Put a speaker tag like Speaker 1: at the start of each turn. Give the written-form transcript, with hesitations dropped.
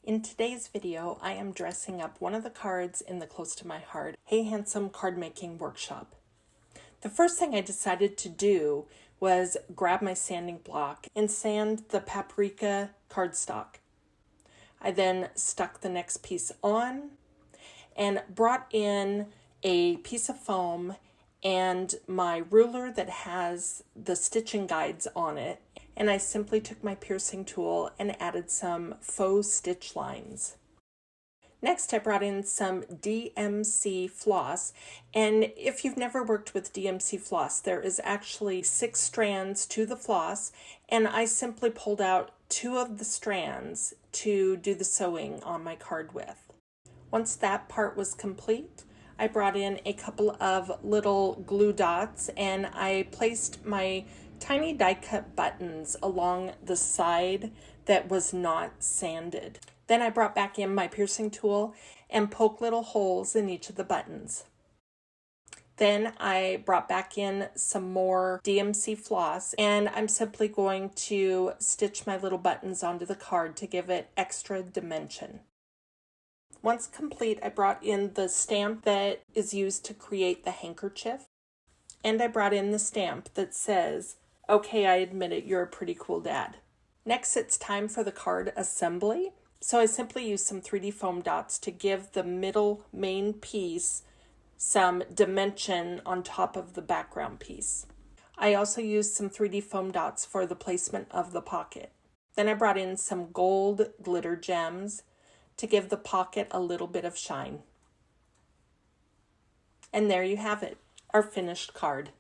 Speaker 1: In today's video, I am dressing up one of the cards in the Close to My Heart, Hey Handsome card making workshop. The first thing I decided to do was grab my sanding block and sand the paprika cardstock. I then stuck the next piece on and brought in a piece of foam and my ruler that has the stitching guides on it, and I simply took my piercing tool and added some faux stitch lines. Next, I brought in some DMC floss, and if you've never worked with DMC floss, there is actually 6 strands to the floss, and I simply pulled out 2 of the strands to do the sewing on my card with. Once that part was complete, I brought in a couple of little glue dots and I placed my tiny die cut buttons along the side that was not sanded. Then I brought back in my piercing tool and poked little holes in each of the buttons. Then I brought back in some more DMC floss and I'm simply going to stitch my little buttons onto the card to give it extra dimension. Once complete, I brought in the stamp that is used to create the handkerchief, and I brought in the stamp that says, "Okay, I admit it, you're a pretty cool dad." Next, it's time for the card assembly. So I simply used some 3D foam dots to give the middle main piece some dimension on top of the background piece. I also used some 3D foam dots for the placement of the pocket. Then I brought in some gold glitter gems to give the pocket a little bit of shine. And there you have it, our finished card.